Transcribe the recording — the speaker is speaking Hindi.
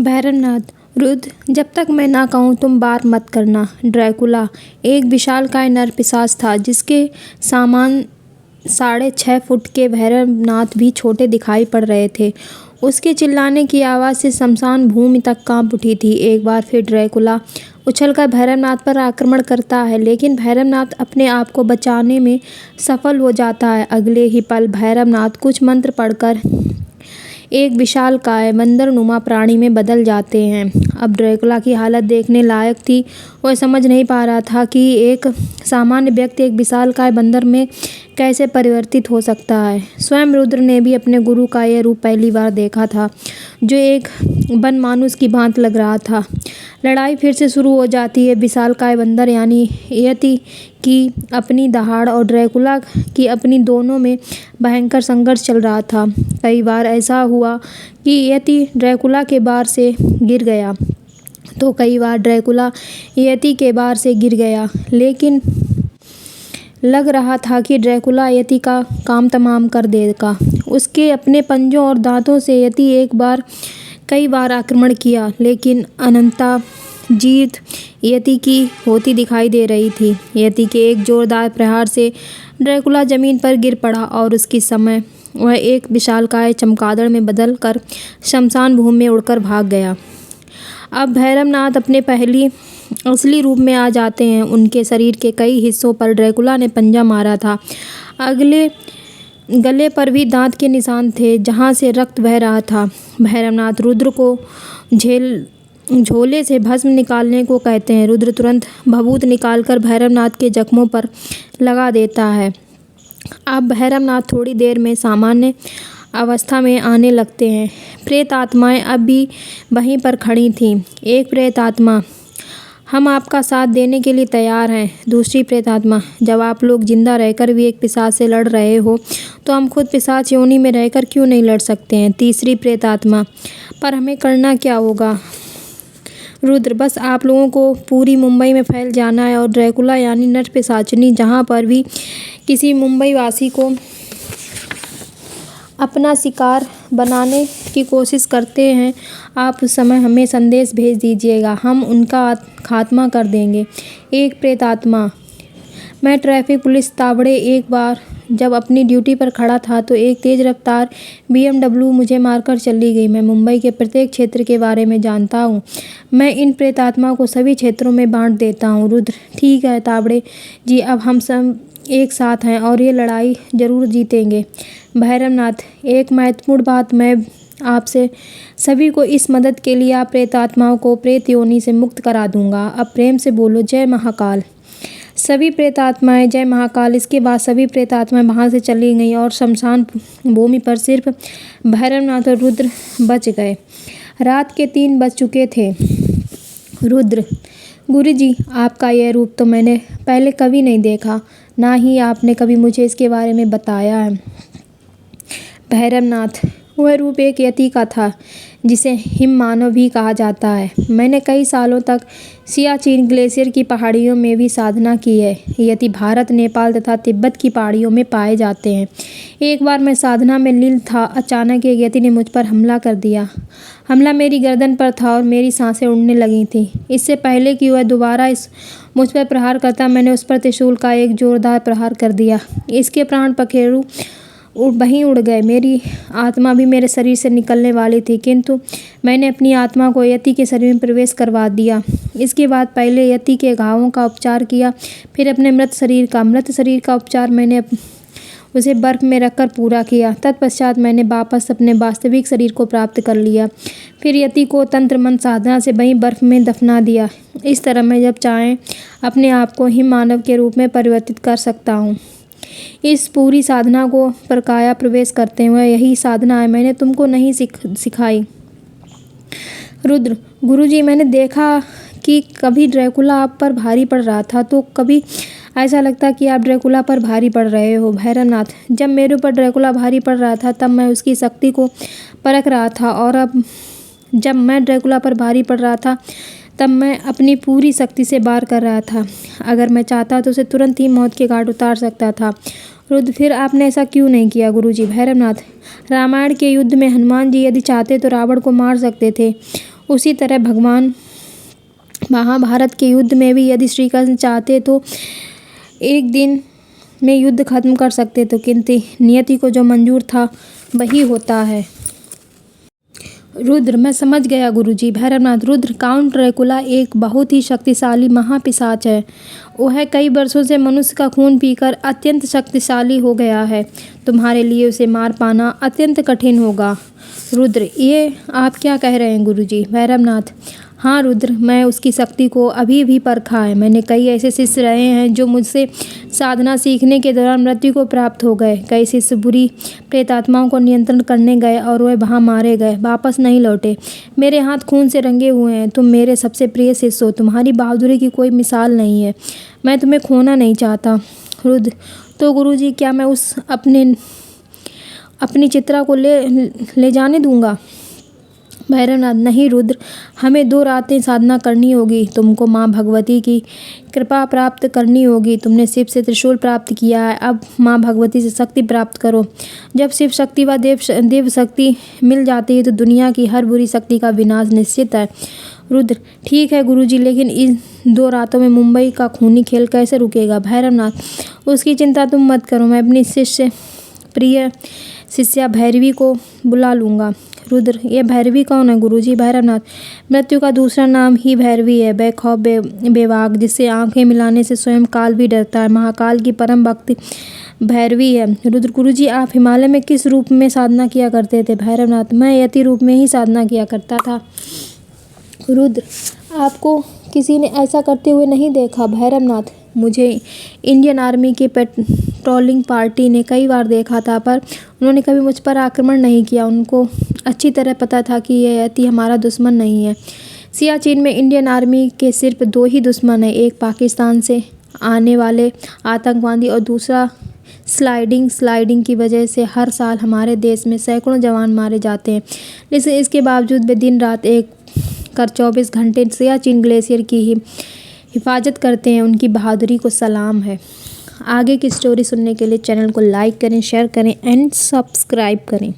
भैरवनाथ। रुद्र, जब तक मैं ना कहूँ तुम बात मत करना। ड्रैकुला एक विशालकाय नरपिशाच था जिसके सामान 6.5 फुट के भैरवनाथ भी छोटे दिखाई पड़ रहे थे। उसके चिल्लाने की आवाज़ से शमशान भूमि तक कांप उठी थी। एक बार फिर ड्रैकुला उछलकर भैरवनाथ पर आक्रमण करता है, लेकिन भैरवनाथ अपने आप को बचाने में सफल हो जाता है। अगले ही पल भैरवनाथ कुछ मंत्र पढ़कर एक विशालकाय बंदरनुमा प्राणी में बदल जाते हैं। अब ड्रैकुला की हालत देखने लायक थी। वह समझ नहीं पा रहा था कि एक सामान्य व्यक्ति एक विशालकाय बंदर में कैसे परिवर्तित हो सकता है। स्वयं रुद्र ने भी अपने गुरु का यह रूप पहली बार देखा था, जो एक बनमानुष की भांति लग रहा था। लड़ाई फिर से शुरू हो जाती है। विशालकाय बंदर यानी यति की अपनी दहाड़ और ड्रैकुला की अपनी, दोनों में भयंकर संघर्ष चल रहा था। कई बार ऐसा हुआ कि यति ड्रैकुला के बार से गिर गया, तो कई बार ड्रैकुला यति के बार से गिर गया, लेकिन लग रहा था कि ड्रैकुला यति का काम तमाम कर देगा। उसके अपने पंजों और दांतों से यति कई बार आक्रमण किया, लेकिन अनंतता जीत यति की होती दिखाई दे रही थी। यति के एक जोरदार प्रहार से ड्रैकुला जमीन पर गिर पड़ा और उसकी समय वह एक विशालकाय चमगादड़ में बदल कर शमशान भूमि में उड़कर भाग गया। अब भैरवनाथ अपने असली रूप में आ जाते हैं। उनके शरीर के कई हिस्सों पर ड्रैकुला ने पंजा मारा था। गले पर भी दांत के निशान थे, जहां से रक्त बह रहा था। भैरवनाथ रुद्र को झोले से भस्म निकालने को कहते हैं। रुद्र तुरंत भभूत निकालकर भैरवनाथ के जख्मों पर लगा देता है। अब भैरवनाथ थोड़ी देर में सामान्य अवस्था में आने लगते हैं। प्रेत आत्माएं अब भी वहीं पर खड़ी थीं। एक प्रेत आत्मा, हम आपका साथ देने के लिए तैयार हैं। दूसरी प्रेत आत्मा, जब आप लोग जिंदा रहकर भी एक पिशाच से लड़ रहे हो, तो हम खुद पिशाच योनि में रहकर क्यों नहीं लड़ सकते हैं। तीसरी प्रेत आत्मा, पर हमें करना क्या होगा रुद्र? बस आप लोगों को पूरी मुंबई में फैल जाना है और ड्रैकुला यानी नरपिशाचनी जहाँ पर भी किसी मुंबई वासी को अपना शिकार बनाने की कोशिश करते हैं, आप उस समय हमें संदेश भेज दीजिएगा, हम उनका खात्मा कर देंगे। एक प्रेत आत्मा, मैं ट्रैफिक पुलिस तावड़े एक बार जब अपनी ड्यूटी पर खड़ा था तो एक तेज़ रफ्तार BMW मुझे मारकर चली गई। मैं मुंबई के प्रत्येक क्षेत्र के बारे में जानता हूँ। मैं इन प्रेतात्मा को सभी क्षेत्रों में बांट देता हूँ। रुद्र, ठीक है तावड़े जी, अब हम सब एक साथ हैं और ये लड़ाई जरूर जीतेंगे। भैरवनाथ, एक महत्वपूर्ण बात मैं आपसे सभी को इस मदद के लिए आप प्रेतात्माओं को प्रेत योनि से मुक्त करा दूंगा। अब प्रेम से बोलो जय महाकाल। सभी प्रेतात्माएं जय महाकाल। इसके बाद सभी प्रेतात्माएं वहां से चली गईं और शमशान भूमि पर सिर्फ भैरवनाथ और रुद्र बच गए। रात के 3 बज चुके थे। रुद्र, गुरुजी, आपका यह रूप तो मैंने पहले कभी नहीं देखा, ना ही आपने कभी मुझे इसके बारे में बताया है। भैरवनाथ, वह रूप एक यति का था जिसे हिममानव भी कहा जाता है। मैंने कई सालों तक सियाचिन ग्लेशियर की पहाड़ियों में भी साधना की है। यति भारत, नेपाल तथा तिब्बत की पहाड़ियों में पाए जाते हैं। एक बार मैं साधना में लीन था, अचानक एक यति ने मुझ पर हमला कर दिया। हमला मेरी गर्दन पर था और मेरी सांसें उड़ने लगी थीं। इससे पहले कि वह दोबारा मुझ पर प्रहार करता, मैंने उस पर त्रिशूल का एक जोरदार प्रहार कर दिया। इसके प्राण पखेरु वहीं उड़ गए। मेरी आत्मा भी मेरे शरीर से निकलने वाली थी, किंतु मैंने अपनी आत्मा को यति के शरीर में प्रवेश करवा दिया। इसके बाद पहले यति के घावों का उपचार किया, फिर अपने मृत शरीर का उपचार मैंने उसे बर्फ में रखकर पूरा किया। तत्पश्चात मैंने वापस अपने वास्तविक शरीर को प्राप्त कर लिया। फिर यति को तंत्र मंत्र साधना से वहीं बर्फ में दफना दिया। इस तरह मैं जब चाहें अपने आप को हिममानव के रूप में परिवर्तित कर सकता हूँ। इस पूरी साधना को परकाया प्रवेश करते हुए, यही साधना है, मैंने तुमको नहीं सिखाई। रुद्र, गुरुजी, मैंने देखा कि कभी ड्रैकुला आप पर भारी पड़ रहा था तो कभी ऐसा लगता कि आप ड्रैकुला पर भारी पड़ रहे हो। भैरवनाथ, जब मेरे ऊपर ड्रैकुला भारी पड़ रहा था तब मैं उसकी शक्ति को परख रहा था, और अब जब मैं ड्रैकुला पर भारी पड़ रहा था तब मैं अपनी पूरी शक्ति से वार कर रहा था। अगर मैं चाहता तो उसे तुरंत ही मौत के घाट उतार सकता था। रुद्र, फिर आपने ऐसा क्यों नहीं किया गुरुजी? भैरवनाथ, रामायण के युद्ध में हनुमान जी यदि चाहते तो रावण को मार सकते थे। उसी तरह भगवान महाभारत के युद्ध में भी यदि श्री कृष्ण चाहते तो एक दिन में युद्ध खत्म कर सकते, तो किंतु नियति को जो मंजूर था वही होता है। रुद्र, मैं समझ गया गुरुजी। भैरवनाथ, रुद्र, काउंट ड्रैकुला एक बहुत ही शक्तिशाली महापिशाच है। वह कई वर्षों से मनुष्य का खून पीकर अत्यंत शक्तिशाली हो गया है। तुम्हारे लिए उसे मार पाना अत्यंत कठिन होगा। रुद्र, ये आप क्या कह रहे हैं गुरुजी? भैरवनाथ, हाँ रुद्र, मैं उसकी शक्ति को अभी भी परखा है। मैंने कई ऐसे शिष्य रहे हैं जो मुझसे साधना सीखने के दौरान मृत्यु को प्राप्त हो गए। कई शिष्य बुरी प्रेतात्माओं को नियंत्रण करने गए और वह वहाँ मारे गए, वापस नहीं लौटे। मेरे हाथ खून से रंगे हुए हैं। तुम मेरे सबसे प्रिय शिष्य हो। तुम्हारी बहादुरी की कोई मिसाल नहीं है। मैं तुम्हें खोना नहीं चाहता। रुद्र, तो गुरुजी, क्या मैं उस अपनी चित्रा को ले जाने दूंगा? भैरवनाथ, नहीं रुद्र, हमें 2 रातें साधना करनी होगी। तुमको माँ भगवती की कृपा प्राप्त करनी होगी। तुमने शिव से त्रिशूल प्राप्त किया है, अब माँ भगवती से शक्ति प्राप्त करो। जब शिव शक्ति व देव शक्ति मिल जाती है तो दुनिया की हर बुरी शक्ति का विनाश निश्चित है। रुद्र, ठीक है गुरुजी, लेकिन इन 2 रातों में मुंबई का खूनी खेल कैसे रुकेगा? भैरवनाथ, उसकी चिंता तुम मत करो। मैं अपनी प्रिय शिष्या भैरवी को बुला लूँगा। रुद्र, ये भैरवी कौन है गुरुजी? भैरवनाथ, मृत्यु का दूसरा नाम ही भैरवी है। बेखौफ बेवाक, जिससे आंखें मिलाने से स्वयं काल भी डरता है। महाकाल की परम भक्ति भैरवी है। रुद्र, गुरुजी, आप हिमालय में किस रूप में साधना किया करते थे? भैरवनाथ, मैं यति रूप में ही साधना किया करता था। रुद्र, आपको किसी ने ऐसा करते हुए नहीं देखा? भैरवनाथ, मुझे इंडियन आर्मी की पेट्रोलिंग पार्टी ने कई बार देखा था, पर उन्होंने कभी मुझ पर आक्रमण नहीं किया। उनको अच्छी तरह पता था कि यह यति हमारा दुश्मन नहीं है। सियाचिन में इंडियन आर्मी के सिर्फ 2 ही दुश्मन हैं, एक पाकिस्तान से आने वाले आतंकवादी और दूसरा स्लाइडिंग की वजह से हर साल हमारे देश में सैकड़ों जवान मारे जाते हैं। लेकिन इसके बावजूद वे दिन रात एक कर 24 घंटे सियाचिन ग्लेशियर की हिफाजत करते हैं। उनकी बहादुरी को सलाम है। आगे की स्टोरी सुनने के लिए चैनल को लाइक करें, शेयर करें एंड सब्सक्राइब करें।